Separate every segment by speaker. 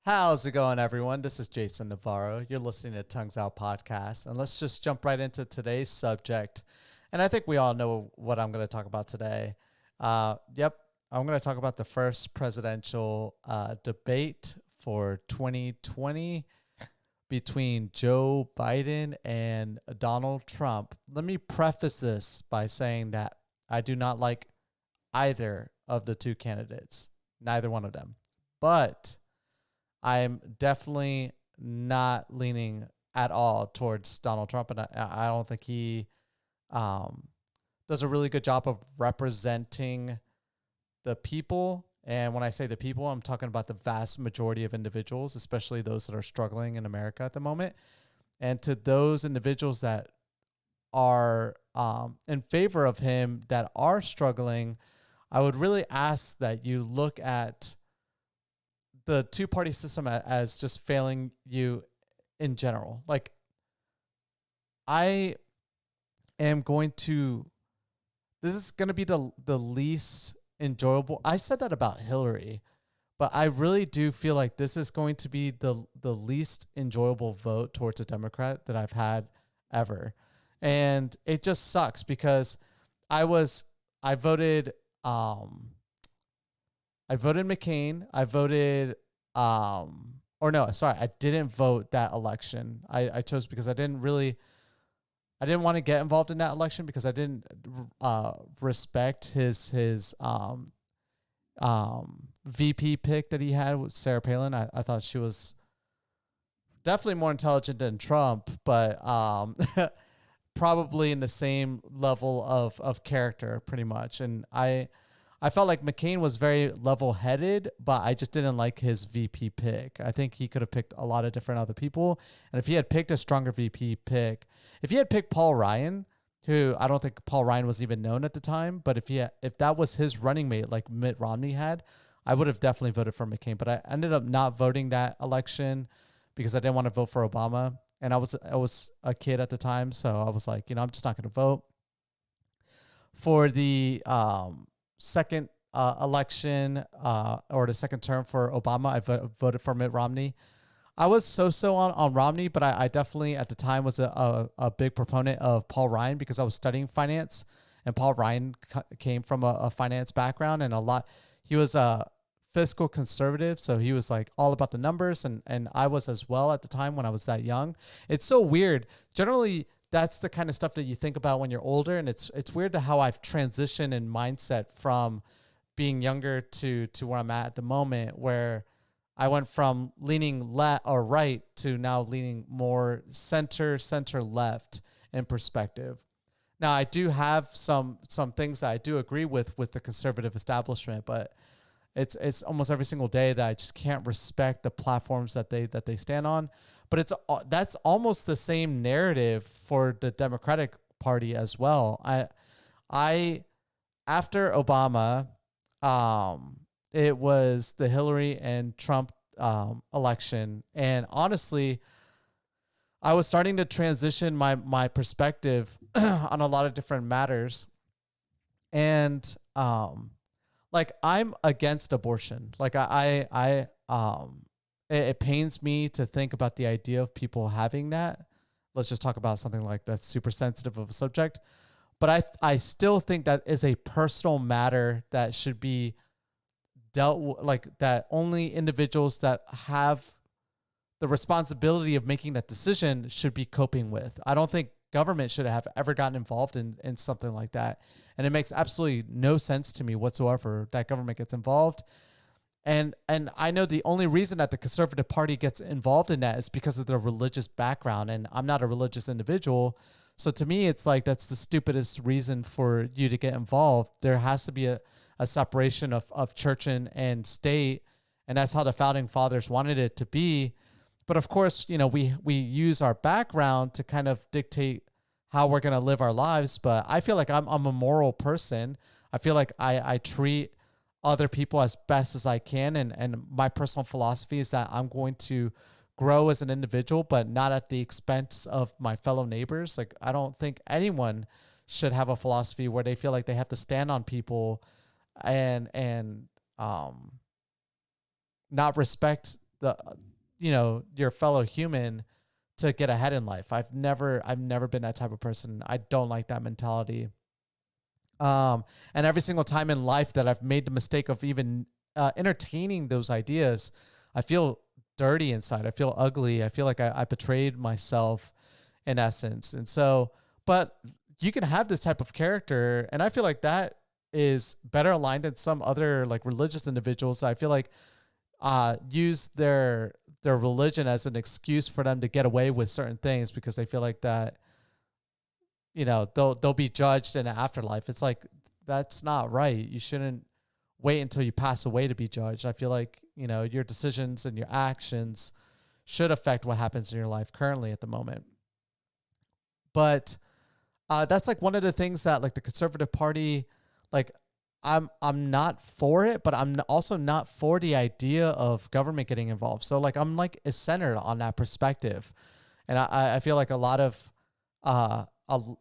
Speaker 1: How's it going, everyone? This is Jason Navarro. You're listening to Tongues Out Podcast, and let's just jump right into today's subject. And I think we all know what I'm going to talk about today. Yep, I'm going to talk about the first presidential debate for 2020 between Joe Biden and Donald Trump. Let me preface this by saying that I do not like either of the two candidates, neither one of them. But I'm definitely not leaning at all towards Donald Trump, and I don't think he um, does a really good job of representing the people. And when I say the people, I'm talking about the vast majority of individuals, especially those that are struggling in America at the moment. And to those individuals that are in favor of him that are struggling, I would really ask that you look at the two-party system as just failing you in general. Like, I am going to, this is going to be the least enjoyable. I said that about Hillary, but I really do feel like this is going to be the least enjoyable vote towards a Democrat that I've had ever. And it just sucks because I voted I voted McCain. I voted, or no, sorry, I didn't vote that election. I chose because I didn't want to get involved in that election because I didn't respect his VP pick that he had with Sarah Palin. I thought she was definitely more intelligent than Trump, but probably in the same level of character, pretty much. And I felt like McCain was very level-headed, but I just didn't like his VP pick. I think he could have picked a lot of different other people, and if he had picked a stronger VP pick, if he had picked Paul Ryan, who I don't think Paul Ryan was even known at the time, but if that was his running mate like Mitt Romney had, I would have definitely voted for McCain. But I ended up not voting that election because I didn't want to vote for Obama, and I was a kid at the time, so I was like, I'm just not going to vote for the second election or the second term for Obama. I voted for Mitt Romney. I was so on Romney, but I definitely at the time was a big proponent of Paul Ryan because I was studying finance, and Paul Ryan came from a finance background, and he was a fiscal conservative, so he was like all about the numbers, and I was as well at the time when I was that young. It's so weird. Generally, that's the kind of stuff that you think about when you're older, and it's weird to how I've transitioned in mindset from being younger to where I'm at the moment, where I went from leaning left or right to now leaning more center left in perspective. Now I do have some things that I do agree with the conservative establishment, but it's almost every single day that I just can't respect the platforms that they stand on. But that's almost the same narrative for the Democratic Party as well. I after Obama, it was the Hillary and Trump election, and honestly, I was starting to transition my perspective on a lot of different matters, and like I'm against abortion. Like it pains me to think about the idea of people having that. Let's just talk about something like that's super sensitive of a subject. But I still think that is a personal matter that should be like that only individuals that have the responsibility of making that decision should be coping with. I don't think government should have ever gotten involved in something like that. And it makes absolutely no sense to me whatsoever that government gets involved. And I know the only reason that the Conservative Party gets involved in that is because of their religious background. And I'm not a religious individual. So to me, it's like that's the stupidest reason for you to get involved. There has to be a separation of church and state. And that's how the founding fathers wanted it to be. But of course, we use our background to kind of dictate how we're going to live our lives. But I feel like I'm a moral person. I feel like I treat other people as best as I can. And my personal philosophy is that I'm going to grow as an individual, but not at the expense of my fellow neighbors. Like, I don't think anyone should have a philosophy where they feel like they have to stand on people and not respect your fellow human to get ahead in life. I've never been that type of person. I don't like that mentality. And every single time in life that I've made the mistake of even entertaining those ideas, I feel dirty inside. I feel ugly. I feel like I betrayed myself in essence. And so, but you can have this type of character, and I feel like that is better aligned than some other like religious individuals. I feel like use their religion as an excuse for them to get away with certain things because they feel like that they'll be judged in the afterlife. It's like that's not right. You shouldn't wait until you pass away to be judged. I feel like your decisions and your actions should affect what happens in your life currently at the moment. But that's like one of the things that like the Conservative Party, like I'm not for it, but I'm also not for the idea of government getting involved. So like I'm like centered on that perspective, and I feel like a lot of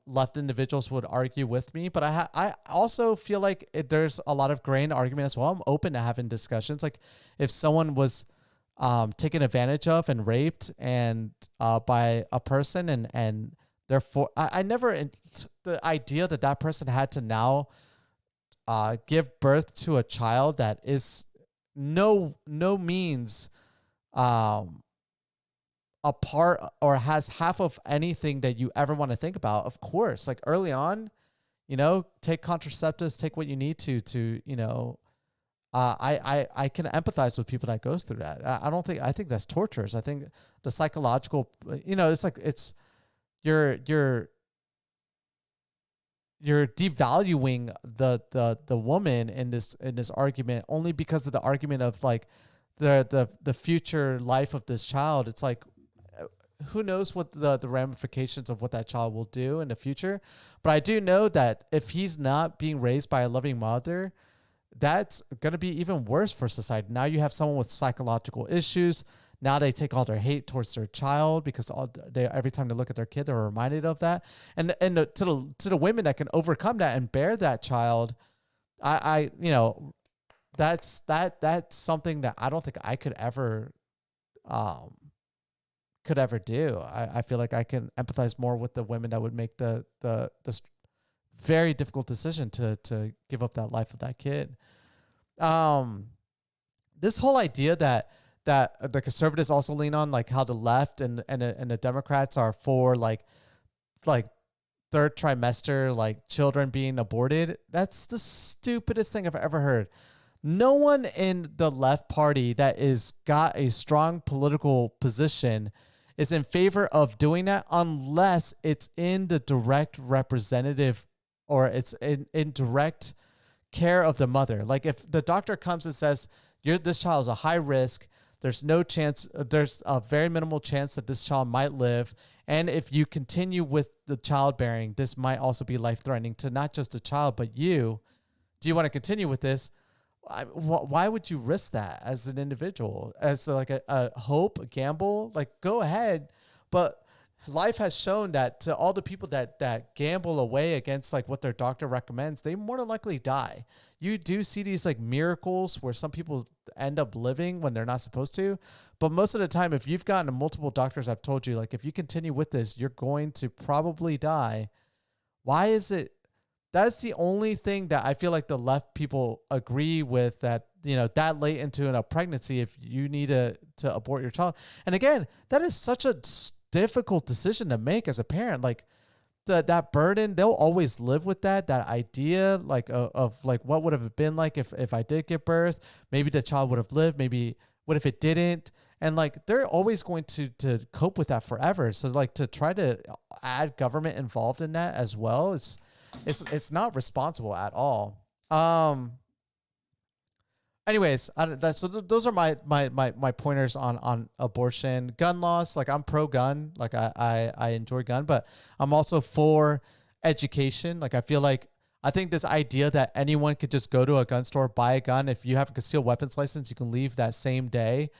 Speaker 1: left individuals would argue with me, but I also feel like there's a lot of grain argument as well. I'm open to having discussions. Like if someone was taken advantage of and raped and by a person and therefore I never the idea that that person had to now give birth to a child that is no means a part or has half of anything that you ever want to think about. Of course, like early on, take contraceptives, take what you need to I can empathize with people that goes through that. I think that's torturous. I think the psychological, it's like you're devaluing the woman in this argument only because of the argument of like the future life of this child. It's like, who knows what the ramifications of what that child will do in the future. But I do know that if he's not being raised by a loving mother, that's going to be even worse for society. Now you have someone with psychological issues. Now they take all their hate towards their child because every time they look at their kid, they're reminded of that. And to the women that can overcome that and bear that child, that's something that I don't think I could ever do. I feel like I can empathize more with the women that would make the very difficult decision to give up that life of that kid. This whole idea that the conservatives also lean on, like how the left and the Democrats are for like third trimester, like children being aborted. That's the stupidest thing I've ever heard. No one in the left party that is got a strong political position is in favor of doing that unless it's in the direct representative or it's in direct care of the mother. Like if the doctor comes and says, this child is a high risk, there's no chance, there's a very minimal chance that this child might live. And if you continue with the childbearing, this might also be life-threatening to not just the child, but you. Do you want to continue with this? Why would you risk that as an individual, as like a hope, a gamble? Like, go ahead. But life has shown that to all the people that gamble away against like what their doctor recommends, they more than likely die. You do see these like miracles where some people end up living when they're not supposed to. But most of the time, if you've gotten to multiple doctors, I've told you, like, if you continue with this, you're going to probably die. Why is it? That's the only thing that I feel like the left people agree with, that, that late into a pregnancy, if you need to abort your child. And again, that is such a difficult decision to make as a parent. Like that burden, they'll always live with that idea, like of like, what would have been like if I did give birth, maybe the child would have lived, maybe what if it didn't? And like, they're always going to cope with that forever. So like to try to add government involved in that as well, it's not responsible at all. Anyways, so those are my pointers on abortion. Gun laws, like I'm pro-gun, like I enjoy gun, but I'm also for education. Like I think this idea that anyone could just go to a gun store, buy a gun. If you have a concealed weapons license, you can leave that same day.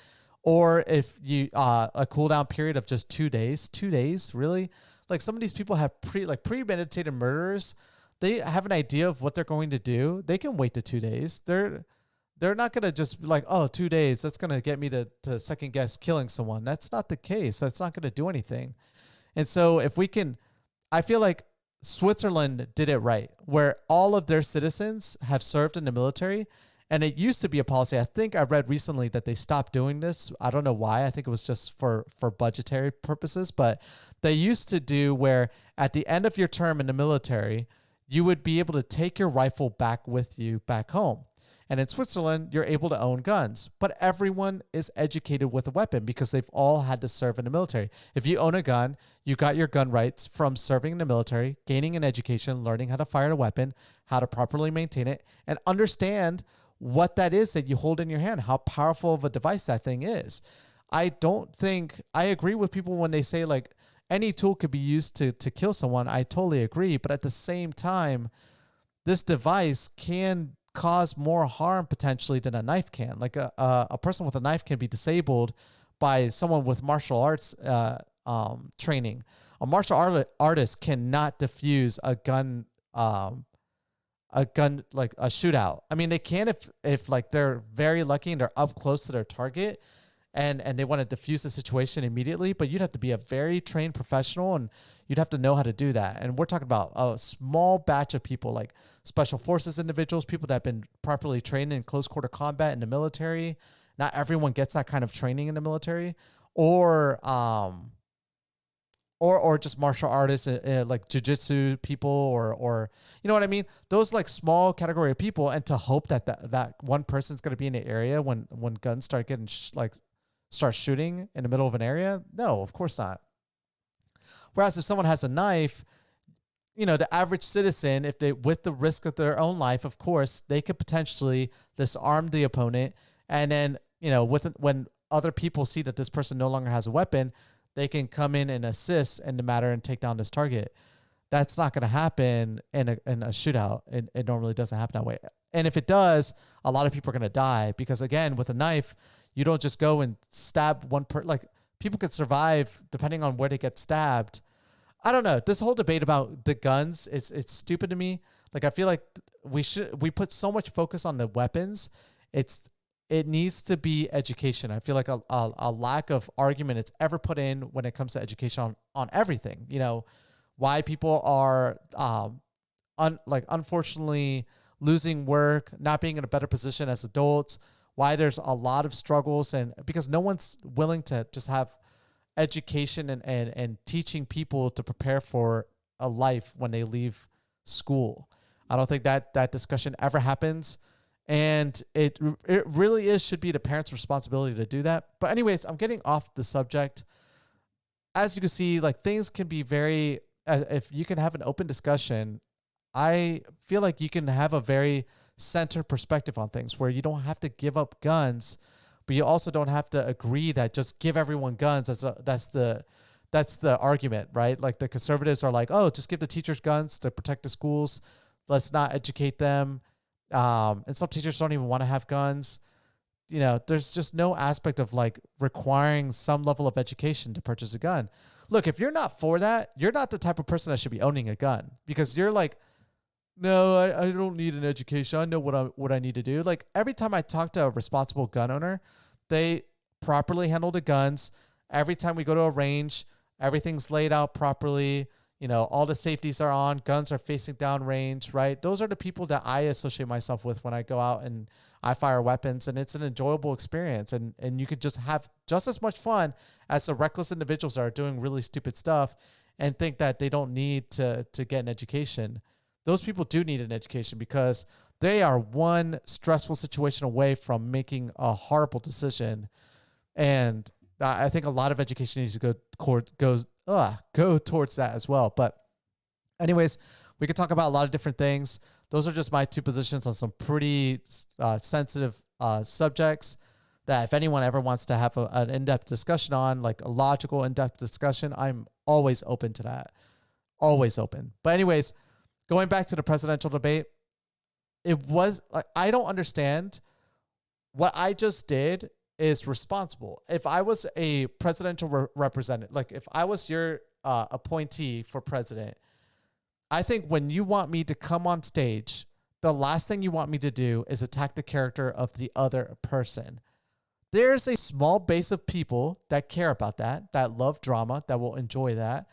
Speaker 1: Or if you a cool down period of just 2 days. 2 days, really? Like some of these people have premeditated murderers. They have an idea of what they're going to do. They can wait the 2 days. They're not going to just be like, oh, 2 days, that's going to get me to second guess killing someone. That's not the case. That's not going to do anything. And so if we can, I feel like Switzerland did it right, where all of their citizens have served in the military. And it used to be a policy. I think I read recently that they stopped doing this. I don't know why. I think it was just for budgetary purposes. But they used to do where at the end of your term in the military, you would be able to take your rifle back with you back home. And in Switzerland, you're able to own guns, but everyone is educated with a weapon because they've all had to serve in the military. If you own a gun, you got your gun rights from serving in the military, gaining an education, learning how to fire a weapon, how to properly maintain it, and understand what that is that you hold in your hand, how powerful of a device that thing is. I don't think I agree with people when they say like any tool could be used to kill someone. I totally agree. But at the same time, this device can cause more harm potentially than a knife can. Like a person with a knife can be disabled by someone with martial arts training. A martial artist cannot defuse a gun like a shootout. I mean, they can if like they're very lucky and they're up close to their target and they want to defuse the situation immediately, but you'd have to be a very trained professional and you'd have to know how to do that. And we're talking about a small batch of people like special forces individuals, people that have been properly trained in close quarter combat in the military. Not everyone gets that kind of training in the military, or just martial artists, like jujitsu people, or you know what I mean? Those like small category of people, and to hope that one person's going to be in the area when guns start getting start shooting in the middle of an area. No, of course not. Whereas if someone has a knife, you know, the average citizen, if they, with the risk of their own life, of course, they could potentially disarm the opponent. And then, you know, when other people see that this person no longer has a weapon, they can come in and assist in the matter and take down this target. That's not going to happen in a shootout. It normally doesn't happen that way. And if it does, a lot of people are going to die because, again, with a knife, you don't just go and stab one person. Like, people could survive depending on where they get stabbed. I don't know. This whole debate about the guns, it's stupid to me. Like, I feel like we put so much focus on the weapons. It needs to be education. I feel like a lack of argument is ever put in when it comes to education on everything. You know, why people are unfortunately losing work, not being in a better position as adults, why there's a lot of struggles, and because no one's willing to just have education and teaching people to prepare for a life when they leave school. I don't think that discussion ever happens. And it really should be the parents' responsibility to do that. But anyways, I'm getting off the subject. As you can see, like, things can be very, if you can have an open discussion, I feel like you can have a very centered perspective on things where you don't have to give up guns, but you also don't have to agree that just give everyone guns. That's the argument, right? Like, the conservatives are like, oh, just give the teachers guns to protect the schools. Let's not educate them. And some teachers don't even want to have guns. You know, there's just no aspect of like requiring some level of education to purchase a gun. Look, if you're not for that, you're not the type of person that should be owning a gun, because you're like, no, I don't need an education. I know what I need to do. Like, every time I talk to a responsible gun owner, they properly handle the guns. Every time we go to a range, everything's laid out properly. You know, all the safeties are on, guns are facing down range, right? Those are the people that I associate myself with when I go out and I fire weapons, and it's an enjoyable experience. And you could just have just as much fun as the reckless individuals that are doing really stupid stuff and think that they don't need to get an education. Those people do need an education because they are one stressful situation away from making a horrible decision. And I think a lot of education needs to go towards that as well. But anyways, we could talk about a lot of different things. Those are just my two positions on some pretty sensitive subjects that if anyone ever wants to have an in-depth discussion on, like a logical in-depth discussion, I'm always open to that. Always open. But anyways, going back to the presidential debate, it was like, I don't understand. What I just did is responsible. If I was a presidential representative, like if I was your appointee for president, I think when you want me to come on stage, the last thing you want me to do is attack the character of the other person. There's a small base of people that care about that love drama, that will enjoy that.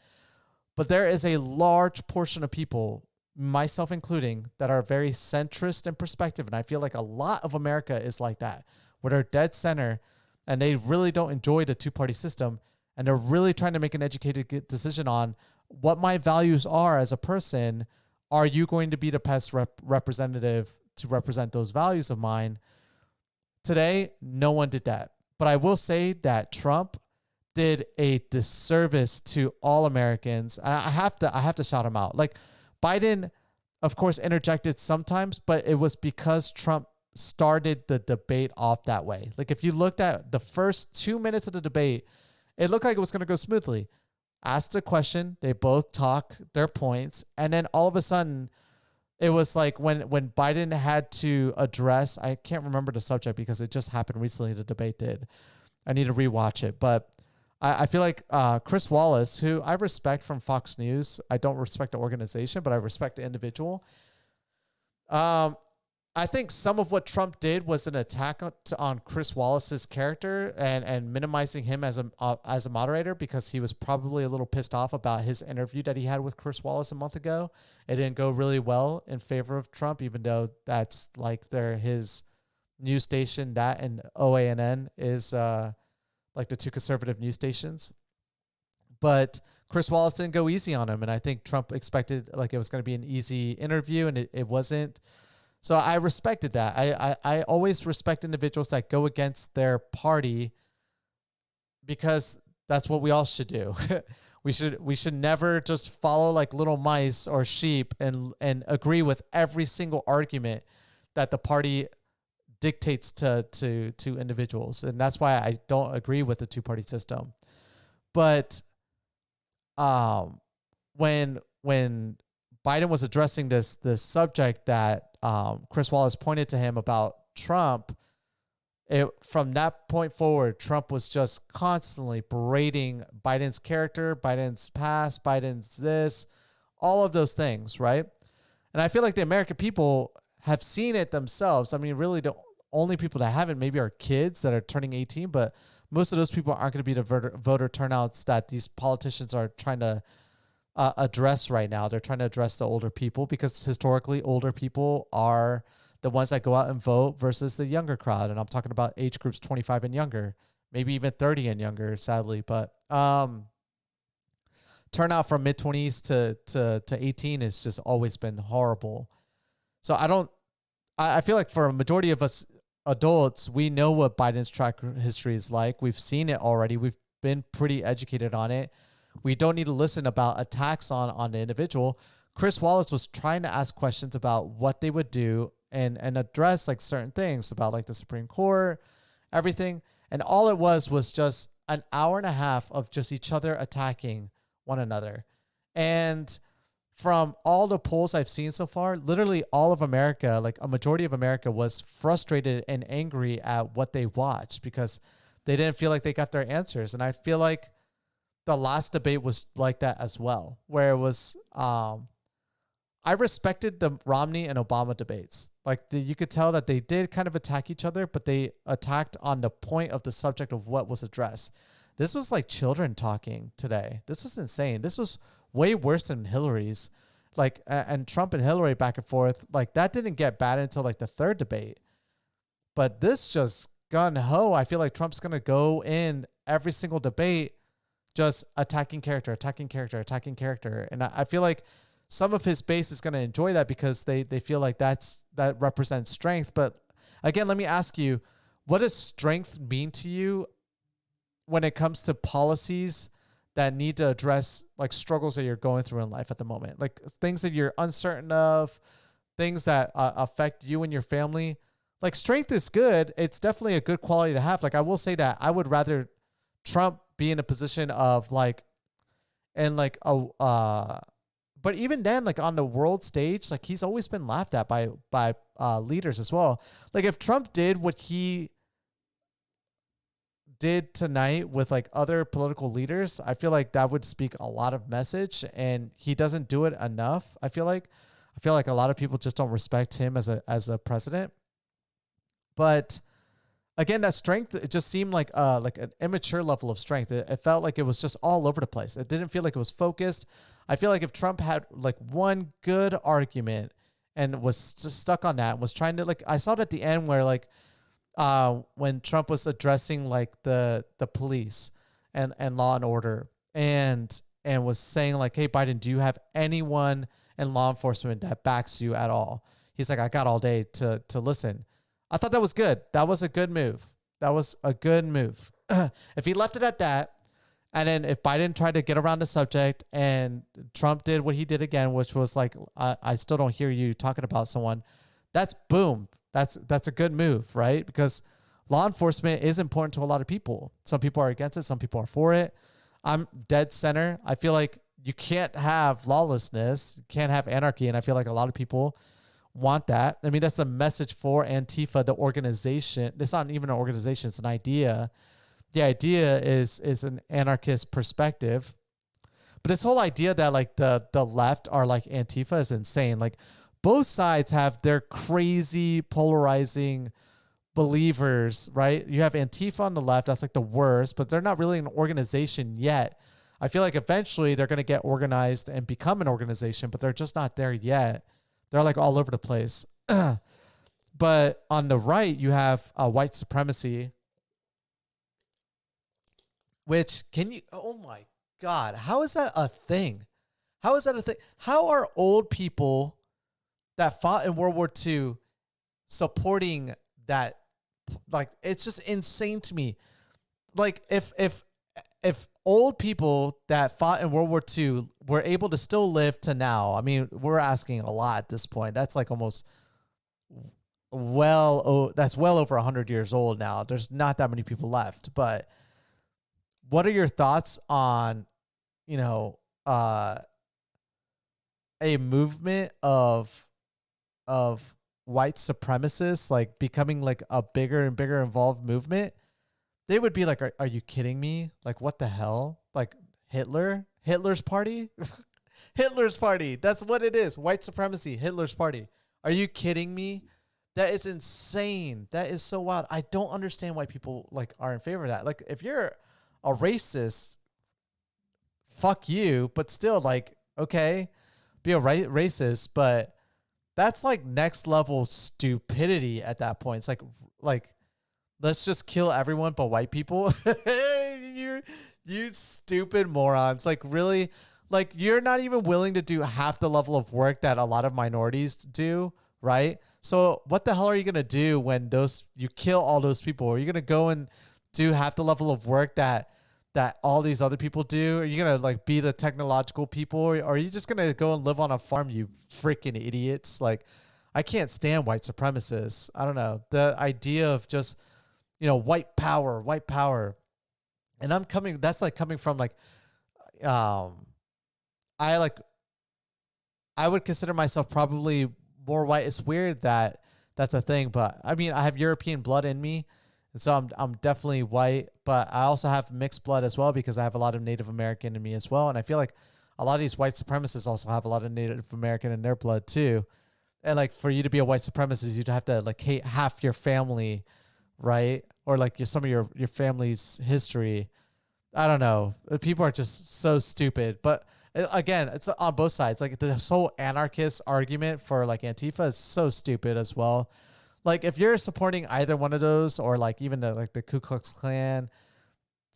Speaker 1: But there is a large portion of people, myself including, that are very centrist in perspective. And I feel like a lot of America is like that, where they're dead center and they really don't enjoy the two-party system. And they're really trying to make an educated decision on what my values are as a person. Are you going to be the best representative to represent those values of mine? Today, no one did that. But I will say that Trump did a disservice to all Americans. I have to shout him out. Like, Biden, of course, interjected sometimes, but it was because Trump started the debate off that way. Like, if you looked at the first 2 minutes of the debate, it looked like it was going to go smoothly. Asked a question, they both talk their points, and then all of a sudden, it was like when Biden had to address, I can't remember the subject because it just happened recently, the debate did. I need to rewatch it. But I feel like Chris Wallace, who I respect from Fox News, I don't respect the organization, but I respect the individual. I think some of what Trump did was an attack on Chris Wallace's character and minimizing him as a moderator, because he was probably a little pissed off about his interview that he had with Chris Wallace a month ago. It didn't go really well in favor of Trump, even though that's like his news station, that and OANN is like the two conservative news stations. But Chris Wallace didn't go easy on him, and I think Trump expected like it was going to be an easy interview, and it wasn't. So I respected that. I always respect individuals that go against their party, because that's what we all should do. we should never just follow like little mice or sheep and agree with every single argument that the party dictates to individuals. And that's why I don't agree with the two-party system. But when Biden was addressing this subject that Chris Wallace pointed to him about Trump, from that point forward, Trump was just constantly berating Biden's character, Biden's past, Biden's this, all of those things, right? And I feel like the American people have seen it themselves. I mean, really, the only people that haven't maybe are kids that are turning 18, but most of those people aren't going to be the voter turnouts that these politicians are trying to address right now. They're trying to address the older people, because historically older people are the ones that go out and vote versus the younger crowd. And I'm talking about age groups 25 and younger, maybe even 30 and younger, sadly. But turnout from mid 20s to 18 has just always been horrible. So I feel like for a majority of us adults, we know what Biden's track history is like. We've seen it already. We've been pretty educated on it. We don't need to listen about attacks on the individual. Chris Wallace was trying to ask questions about what they would do and address like certain things about like the Supreme Court, everything. And all it was just an hour and a half of just each other attacking one another. And from all the polls I've seen so far, literally all of America, like a majority of America, was frustrated and angry at what they watched because they didn't feel like they got their answers. And I feel like the last debate was like that as well, where it was, I respected the Romney and Obama debates. Like you could tell that they did kind of attack each other, but they attacked on the point of the subject of what was addressed. This was like children talking today. This was insane. This was way worse than Hillary's, like, and Trump and Hillary back and forth. Like that didn't get bad until like the third debate, but this just gun ho. I feel like Trump's going to go in every single debate, just attacking character. And I feel like some of his base is going to enjoy that because they feel like that represents strength. But again, let me ask you, what does strength mean to you when it comes to policies that need to address like struggles that you're going through in life at the moment, like things that you're uncertain of, things that affect you and your family? Like strength is good. It's definitely a good quality to have. Like I will say that I would rather Trump be in a position of like, and like but even then, like on the world stage, like he's always been laughed at by leaders as well. Like if Trump did what he did tonight with like other political leaders, I feel like that would speak a lot of message, and he doesn't do it enough. I feel like I feel like a lot of people just don't respect him as a president. But again, that strength, it just seemed like an immature level of strength. It felt like it was just all over the place. It didn't feel like it was focused. I feel like if Trump had like one good argument and was just stuck on that and was trying to like, I saw it at the end where like when Trump was addressing like the police and law and order and was saying like, hey, Biden, do you have anyone in law enforcement that backs you at all? He's like, I got all day to listen. I thought that was good. That was a good move. That was a good move. If he left it at that, and then if Biden tried to get around the subject and Trump did what he did again, which was like, I still don't hear you talking about someone, that's boom. That's a good move, right? Because law enforcement is important to a lot of people. Some people are against it. Some people are for it. I'm dead center. I feel like you can't have lawlessness. You can't have anarchy. And I feel like a lot of people want that. I mean, that's the message for Antifa, the organization. It's not even an organization. It's an idea. The idea is an anarchist perspective. But this whole idea that like the left are like Antifa is insane. Like both sides have their crazy polarizing believers, right? You have Antifa on the left. That's like the worst, but they're not really an organization yet. I feel like eventually they're going to get organized and become an organization, but they're just not there yet. They're like all over the place. But on the right, you have white supremacy, which oh my God, how is that a thing? How is that a thing? How are old people that fought in World War II supporting that? Like, it's just insane to me. Like if old people that fought in World War II were able to still live to now, I mean, we're asking a lot at this point. That's like almost that's well over 100 years old now. There's not that many people left. But what are your thoughts on, a movement of white supremacists like becoming like a bigger and bigger involved movement? They would be like, are you kidding me? Like, what the hell? Like Hitler's party? Hitler's party. That's what it is. White supremacy, Hitler's party. Are you kidding me? That is insane. That is so wild. I don't understand why people like are in favor of that. Like, if you're a racist, fuck you, but still like, okay, be a racist, but that's like next level stupidity at that point. It's like let's just kill everyone but white people. You stupid morons. Like, really? Like, you're not even willing to do half the level of work that a lot of minorities do, right? So what the hell are you going to do when you kill all those people? Are you going to go and do half the level of work that all these other people do? Are you going to like be the technological people, or are you just going to go and live on a farm, you freaking idiots? Like, I can't stand white supremacists. I don't know. The idea of just, white power. And that's like coming from like, I would consider myself probably more white. It's weird that that's a thing, but I mean, I have European blood in me, and so I'm definitely white, but I also have mixed blood as well because I have a lot of Native American in me as well. And I feel like a lot of these white supremacists also have a lot of Native American in their blood too. And like, for you to be a white supremacist, you'd have to like hate half your family, right? Or like some of your family's history. I don't know. People are just so stupid. But again, it's on both sides. Like, the whole anarchist argument for like Antifa is so stupid as well. Like, if you're supporting either one of those, or like even the Ku Klux Klan,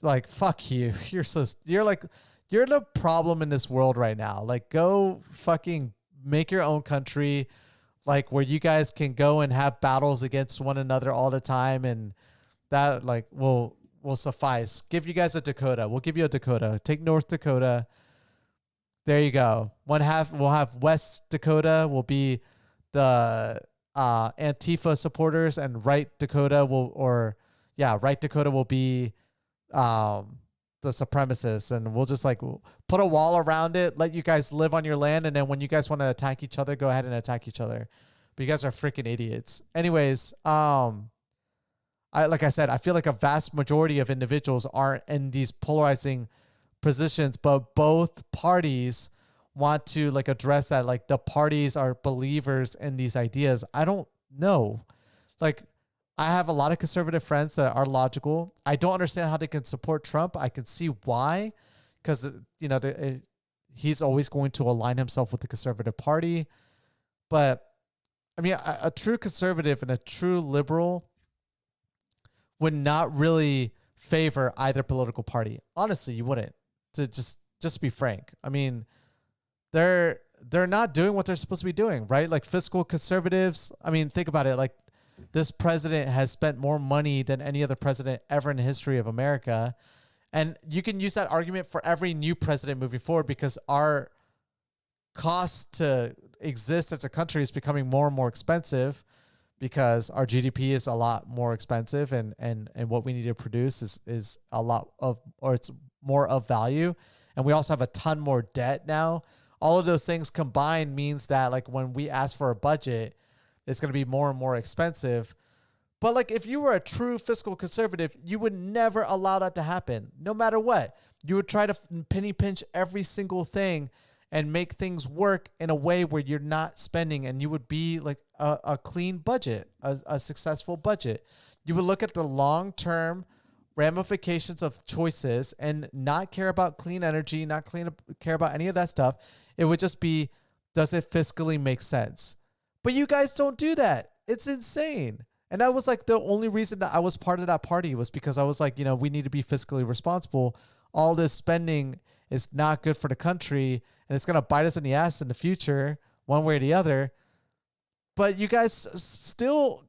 Speaker 1: like, fuck you. You're the problem in this world right now. Like, go fucking make your own country, like, where you guys can go and have battles against one another all the time, and that like will suffice. Give you guys a Dakota. We'll give you a Dakota. Take North Dakota. There you go. We'll have West Dakota will be the Antifa supporters, and Right Dakota will be the supremacists, and we'll just like put a wall around it, let you guys live on your land, and then when you guys want to attack each other, go ahead and attack each other. But you guys are freaking idiots. Anyways, like I said, I feel like a vast majority of individuals aren't in these polarizing positions, but both parties want to like address that like the parties are believers in these ideas. I don't know. Like I have a lot of conservative friends that are logical. I don't understand how they can support Trump. I can see why, because he's always going to align himself with the conservative party. But I mean, a true conservative and a true liberal would not really favor either political party. Honestly, you wouldn't. To just be frank. I mean, they're not doing what they're supposed to be doing, right? Like fiscal conservatives. I mean, think about it. Like this president has spent more money than any other president ever in the history of America. And you can use that argument for every new president moving forward because our cost to exist as a country is becoming more and more expensive because our GDP is a lot more expensive and what we need to produce is a lot of, or it's more of value. And we also have a ton more debt now. All of those things combined means that like when we ask for a budget, it's going to be more and more expensive. But like if you were a true fiscal conservative, you would never allow that to happen. No matter what, you would try to penny pinch every single thing and make things work in a way where you're not spending, and you would be like a clean budget, a successful budget. You would look at the long-term ramifications of choices and not care about clean energy, care about any of that stuff. It would just be, does it fiscally make sense? But you guys don't do that. It's insane. And that was like the only reason that I was part of that party was because I was like, we need to be fiscally responsible. All this spending is not good for the country and it's going to bite us in the ass in the future, one way or the other. But you guys still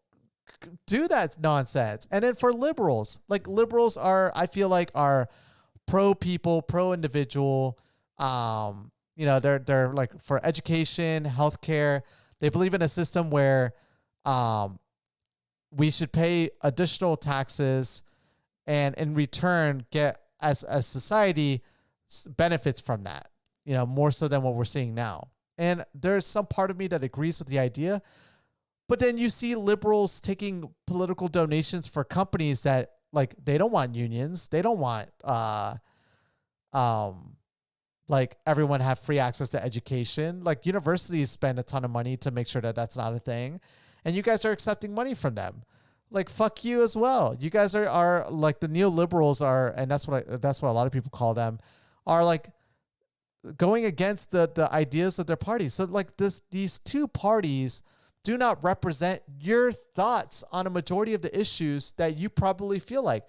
Speaker 1: do that nonsense. And then for liberals, like liberals I feel like are pro people, pro individual. They're like for education, healthcare. They believe in a system where we should pay additional taxes and in return get as a society benefits from that, more so than what we're seeing now. And there's some part of me that agrees with the idea, but then you see liberals taking political donations for companies that like, they don't want unions. They don't want, like everyone have free access to education. Like universities spend a ton of money to make sure that that's not a thing. And you guys are accepting money from them. Like, fuck you as well. You guys are like the neoliberals are, and that's what a lot of people call them, are like going against the ideas of their party. So like these two parties do not represent your thoughts on a majority of the issues that you probably feel like.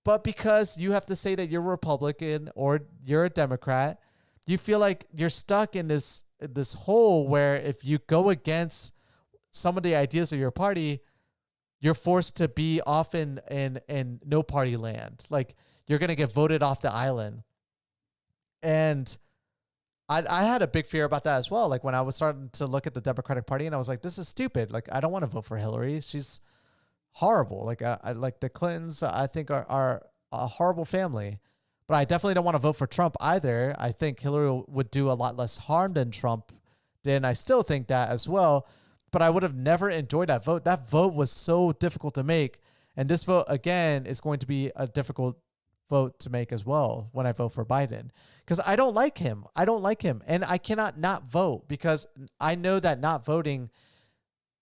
Speaker 1: But because you have to say that you're a Republican or you're a Democrat, you feel like you're stuck in this hole where if you go against some of the ideas of your party, you're forced to be off in no party land. Like you're going to get voted off the island. And I had a big fear about that as well. Like when I was starting to look at the Democratic Party and I was like, this is stupid. Like, I don't want to vote for Hillary. She's horrible. Like I like the Clintons, I think are a horrible family, but I definitely don't want to vote for Trump either. I think Hillary would do a lot less harm than Trump did. I still think that as well, but I would have never enjoyed that vote. That vote was so difficult to make. And this vote again is going to be a difficult vote to make as well when I vote for Biden, because I don't like him. And I cannot not vote because I know that not voting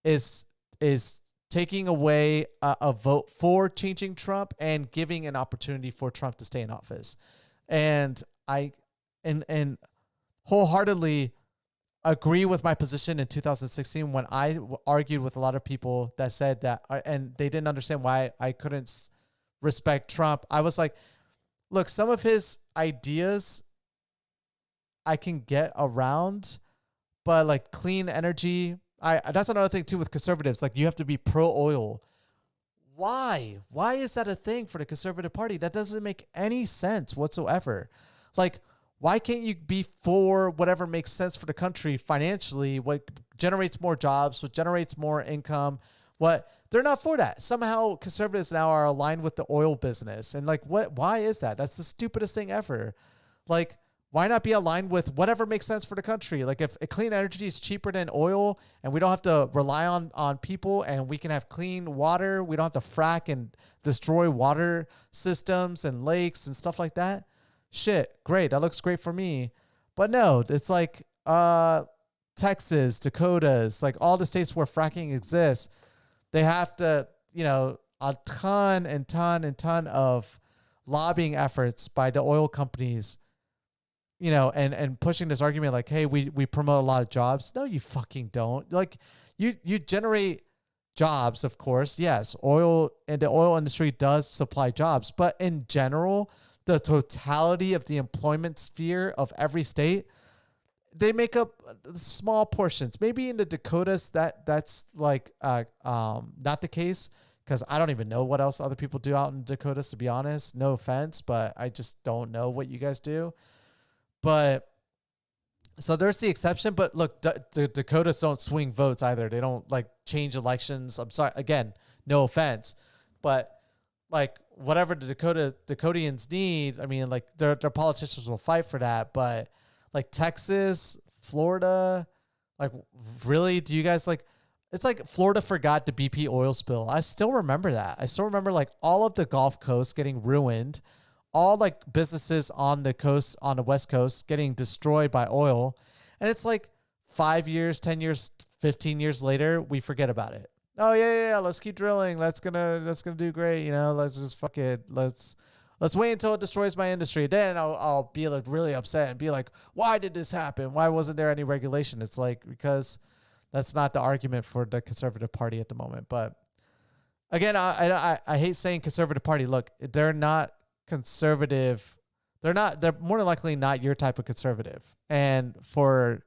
Speaker 1: is taking away a vote for changing Trump and giving an opportunity for Trump to stay in office. And I wholeheartedly agree with my position in 2016 when I argued with a lot of people that said that, and they didn't understand why I couldn't respect Trump. I was like, look, some of his ideas I can get around, but like clean energy, that's another thing too with conservatives. Like you have to be pro oil. Why? Why is that a thing for the Conservative Party? That doesn't make any sense whatsoever. Like, why can't you be for whatever makes sense for the country financially? What generates more jobs? What generates more income? They're not for that. Somehow conservatives now are aligned with the oil business. And like, why is that? That's the stupidest thing ever. Like, why not be aligned with whatever makes sense for the country? Like if clean energy is cheaper than oil and we don't have to rely on people and we can have clean water, we don't have to frack and destroy water systems and lakes and stuff like that. Shit, great. That looks great for me. But no, it's like Texas, Dakotas, like all the states where fracking exists, they have to, a ton and ton and ton of lobbying efforts by the oil companies, and pushing this argument like, hey, we promote a lot of jobs. No, you fucking don't. Like you generate jobs, of course. Yes, oil and the oil industry does supply jobs, but in general, the totality of the employment sphere of every state, they make up small portions. Maybe in the Dakotas that's like not the case, because I don't even know what else other people do out in Dakotas, to be honest. No offense, but I just don't know what you guys do. But so there's the exception. But look, the Dakotas don't swing votes either. They don't like change elections. I'm sorry. Again, no offense, but like whatever the Dakotians need, I mean, like their politicians will fight for that. But like Texas, Florida, like really, do you guys like? It's like Florida forgot the BP oil spill. I still remember that. I still remember like all of the Gulf Coast getting ruined, all like businesses on the coast, on the West Coast, getting destroyed by oil. And it's like 5 years, 10 years, 15 years later, we forget about it. Oh yeah. Let's keep drilling. That's gonna do great. Let's just fuck it. Let's wait until it destroys my industry. Then I'll be like really upset and be like, why did this happen? Why wasn't there any regulation? It's like, because that's not the argument for the Conservative Party at the moment. But again, I hate saying Conservative Party. Look, they're not conservative. They're more than likely not your type of conservative. And for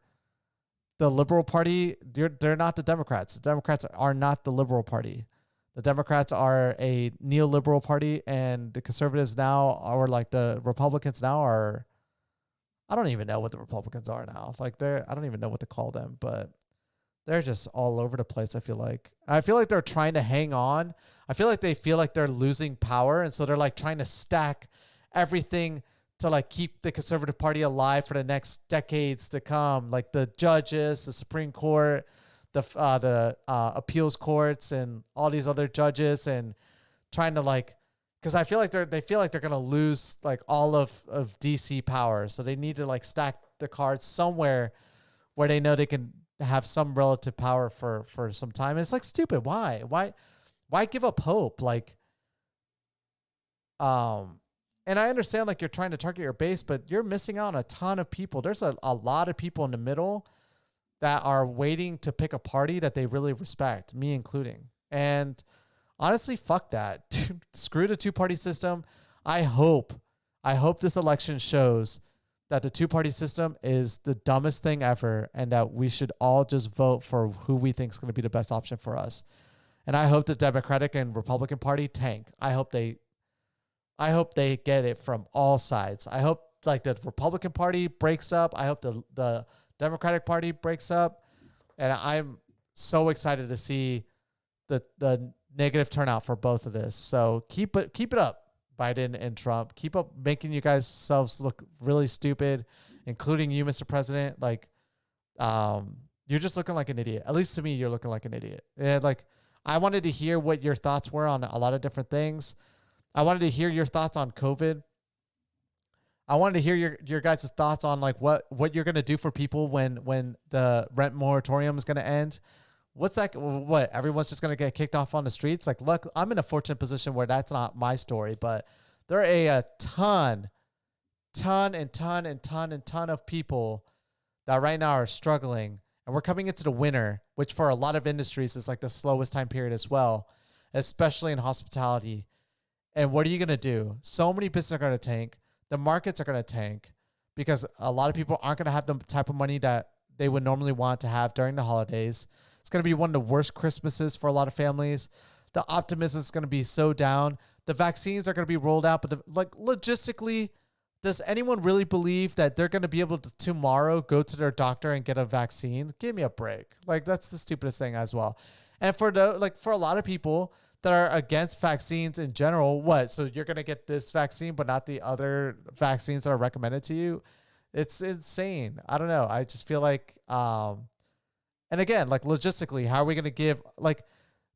Speaker 1: the Liberal Party, they're not the Democrats. The Democrats are not the Liberal Party. The Democrats are a neoliberal party, and the conservatives now, or like the Republicans now, are, I don't even know what the Republicans are now. Like I don't even know what to call them, but they're just all over the place. I feel like they're trying to hang on. I feel like they feel like they're losing power. And so they're like trying to stack everything to like keep the Conservative Party alive for the next decades to come. Like the judges, the Supreme Court, the appeals courts, and all these other judges, and trying to like, because I feel like they feel like they're going to lose like all of DC power. So they need to like stack the cards somewhere where they know they can have some relative power for some time. It's like stupid. Why give up hope? Like, and I understand like you're trying to target your base, but you're missing out on a ton of people. There's a lot of people in the middle that are waiting to pick a party that they really respect, me including. And honestly, fuck that. Dude, screw the two-party system. I hope this election shows that the two-party system is the dumbest thing ever, and that we should all just vote for who we think is going to be the best option for us. And I hope the Democratic and Republican Party tank. I hope they get it from all sides. I hope like the Republican Party breaks up. I hope the Democratic Party breaks up. And I'm so excited to see the negative turnout for both of this. So keep it up, Biden and Trump. Keep up making you guys selves look really stupid, including you, Mr. President. Like, you're just looking like an idiot. At least to me, you're looking like an idiot. And like, I wanted to hear what your thoughts were on a lot of different things. I wanted to hear your thoughts on COVID. I wanted to hear your guys' thoughts on like what you're going to do for people when the rent moratorium is going to end. What's that? What, everyone's just going to get kicked off on the streets? Like, look, I'm in a fortunate position where that's not my story, but there are a ton of people that right now are struggling. And we're coming into the winter, which for a lot of industries is like the slowest time period as well, especially in hospitality. And what are you going to do? So many businesses are going to tank. The markets are going to tank because a lot of people aren't going to have the type of money that they would normally want to have during the holidays. It's going to be one of the worst Christmases for a lot of families. The optimism is going to be so down. The vaccines are going to be rolled out, but like logistically, does anyone really believe that they're going to be able to tomorrow go to their doctor and get a vaccine? Give me a break. Like, that's the stupidest thing as well. And for a lot of people that are against vaccines in general, what? So you're going to get this vaccine, but not the other vaccines that are recommended to you? It's insane. I don't know. I just feel like, and again, like logistically, how are we going to give, like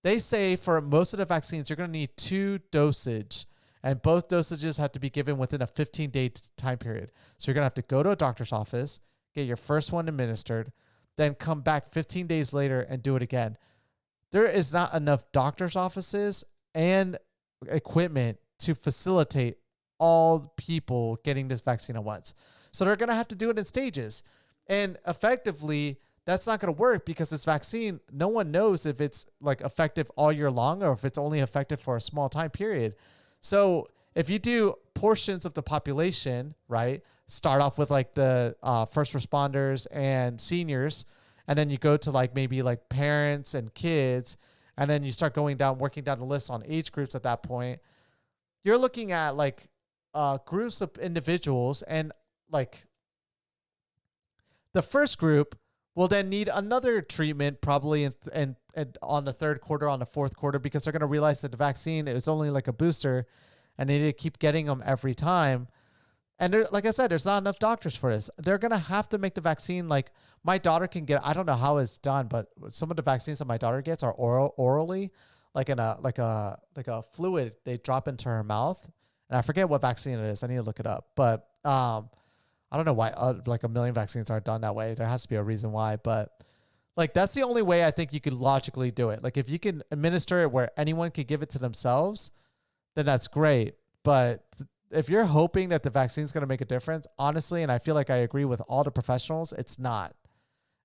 Speaker 1: they say for most of the vaccines, you're going to need 2 dosage. and both dosages have to be given within a 15-day time period. So you're going to have to go to a doctor's office, get your first one administered, then come back 15 days later and do it again. There is not enough doctor's offices and equipment to facilitate all people getting this vaccine at once. So they're going to have to do it in stages. And effectively, that's not going to work because this vaccine, no one knows if it's like effective all year long or if it's only effective for a small time period. So if you do portions of the population, right, start off with like the first responders and seniors, and then you go to like maybe like parents and kids, and then you start going down, working down the list on age groups at that point, you're looking at like groups of individuals, and like the first group will then need another treatment probably in on the third quarter, on the fourth quarter, because they're going to realize that the vaccine is only like a booster and they need to keep getting them every time. And there, like I said, there's not enough doctors for this. They're going to have to make the vaccine like my daughter can get. I don't know how it's done, but some of the vaccines that my daughter gets are orally, like in a fluid they drop into her mouth. And I forget what vaccine it is. I need to look it up. But I don't know why like a million vaccines aren't done that way. There has to be a reason why. But like that's the only way I think you could logically do it. Like if you can administer it where anyone could give it to themselves, then that's great. But if you're hoping that the vaccine is going to make a difference, honestly, and I feel like I agree with all the professionals, it's not.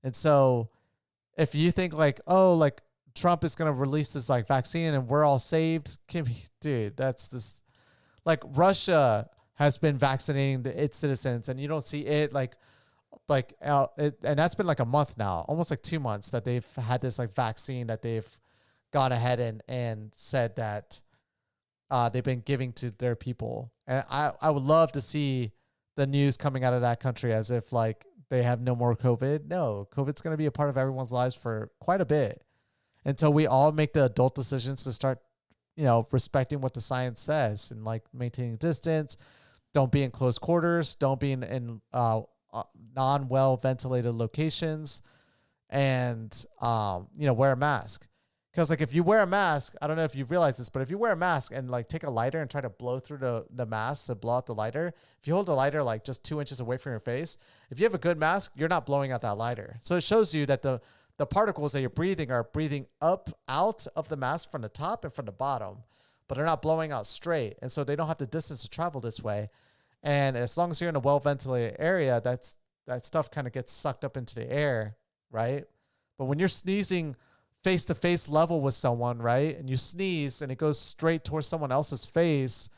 Speaker 1: And so if you think like, oh, like Trump is going to release this like vaccine and we're all saved, dude, that's this, like Russia has been vaccinating its citizens and you don't see it and that's been like a month now, almost like 2 months that they've had this like vaccine that they've gone ahead and said that they've been giving to their people. And I would love to see the news coming out of that country as if like they have no more COVID. No, COVID's going to be a part of everyone's lives for quite a bit until we all make the adult decisions to start, respecting what the science says and like maintaining distance. Don't be in close quarters. Don't be in non-well ventilated locations, and wear a mask. Because like if you wear a mask, I don't know if you've realized this, but if you wear a mask and like take a lighter and try to blow through the mask to blow out the lighter, if you hold the lighter like just 2 inches away from your face, if you have a good mask, you're not blowing out that lighter. So it shows you that the particles that you're breathing are breathing up out of the mask from the top and from the bottom, but they're not blowing out straight. And so they don't have the distance to travel this way. And as long as you're in a well-ventilated area, that stuff kind of gets sucked up into the air, right? But when you're sneezing face-to-face level with someone, right, and you sneeze and it goes straight towards someone else's face,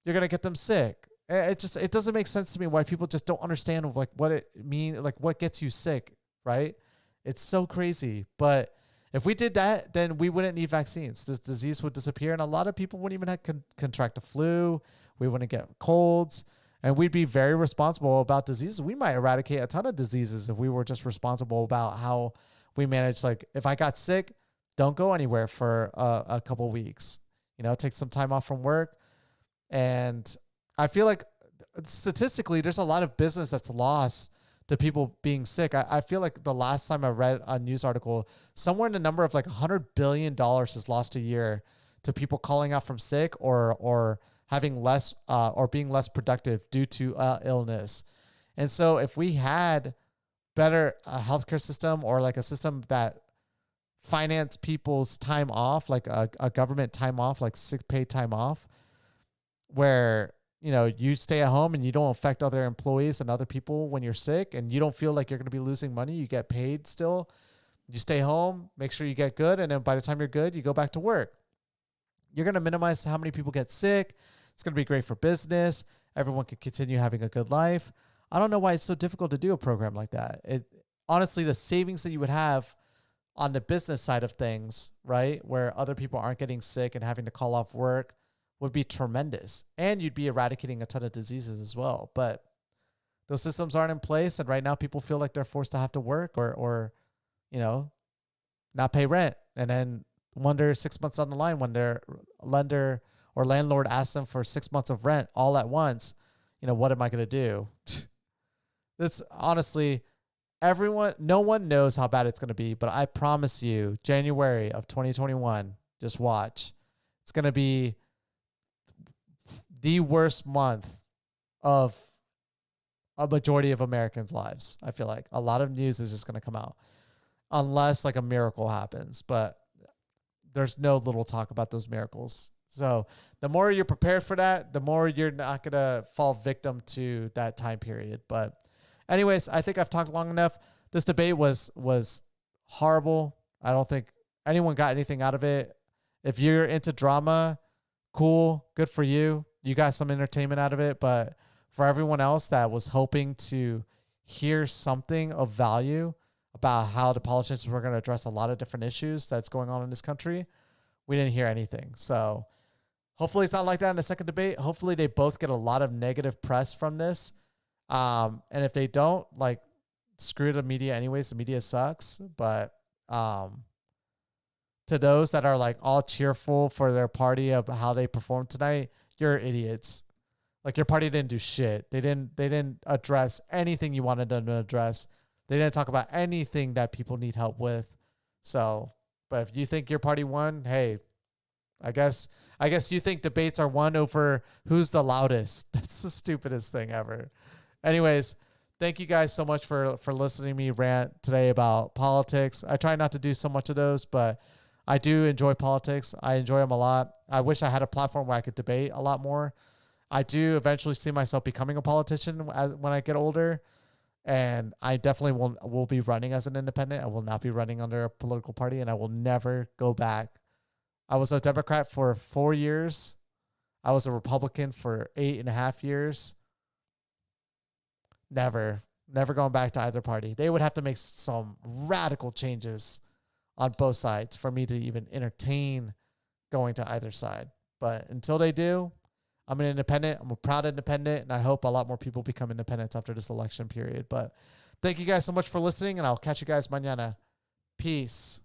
Speaker 1: you're going to get them sick. It doesn't make sense to me why people just don't understand like what it means, like what gets you sick, right? It's so crazy. But if we did that, then we wouldn't need vaccines. This disease would disappear, and a lot of people wouldn't even have contract the flu. We wouldn't get colds, and we'd be very responsible about diseases. We might eradicate a ton of diseases if we were just responsible about how we manage. Like if I got sick, don't go anywhere for a couple weeks, take some time off from work. And I feel like statistically, there's a lot of business that's lost to people being sick. I feel like the last time I read a news article, somewhere in the number of like $100 billion is lost a year to people calling out from sick or having less or being less productive due to illness. And so if we had better healthcare system or like a system that finance people's time off, like a government time off, like sick pay time off, where you stay at home and you don't affect other employees and other people when you're sick, and you don't feel like you're going to be losing money. You get paid still. You stay home, make sure you get good, and then by the time you're good, you go back to work. You're going to minimize how many people get sick. It's going to be great for business. Everyone can continue having a good life. I don't know why it's so difficult to do a program like that. Honestly, the savings that you would have on the business side of things, right, where other people aren't getting sick and having to call off work, would be tremendous. And you'd be eradicating a ton of diseases as well. But those systems aren't in place. And right now people feel like they're forced to have to work or not pay rent. And then wonder 6 months down the line when their lender or landlord asks them for 6 months of rent all at once, what am I going to do? That's honestly, no one knows how bad it's going to be, but I promise you, January of 2021, just watch. It's going to be the worst month of a majority of Americans' lives. I feel like a lot of news is just going to come out unless like a miracle happens, but there's no little talk about those miracles. So the more you're prepared for that, the more you're not going to fall victim to that time period. But anyways, I think I've talked long enough. This debate was horrible. I don't think anyone got anything out of it. If you're into drama, cool, good for you. You got some entertainment out of it. But for everyone else that was hoping to hear something of value about how the politicians were going to address a lot of different issues that's going on in this country, we didn't hear anything. So hopefully it's not like that in the second debate. Hopefully they both get a lot of negative press from this. And if they don't, like, screw the media anyways. The media sucks. But to those that are like all cheerful for their party of how they performed tonight, you're idiots. Like, your party didn't do shit. They didn't address anything you wanted them to address. They didn't talk about anything that people need help with. So, but if you think your party won, hey, I guess you think debates are won over who's the loudest. That's the stupidest thing ever. Anyways, thank you guys so much for listening to me rant today about politics. I try not to do so much of those, but I do enjoy politics. I enjoy them a lot. I wish I had a platform where I could debate a lot more. I do eventually see myself becoming a politician when I get older. And I definitely will be running as an independent. I will not be running under a political party, and I will never go back. I was a Democrat for 4 years. I was a Republican for 8.5 years. Never going back to either party. They would have to make some radical changes on both sides for me to even entertain going to either side. But until they do, I'm an independent. I'm a proud independent, and I hope a lot more people become independents after this election period. But thank you guys so much for listening, and I'll catch you guys mañana. Peace.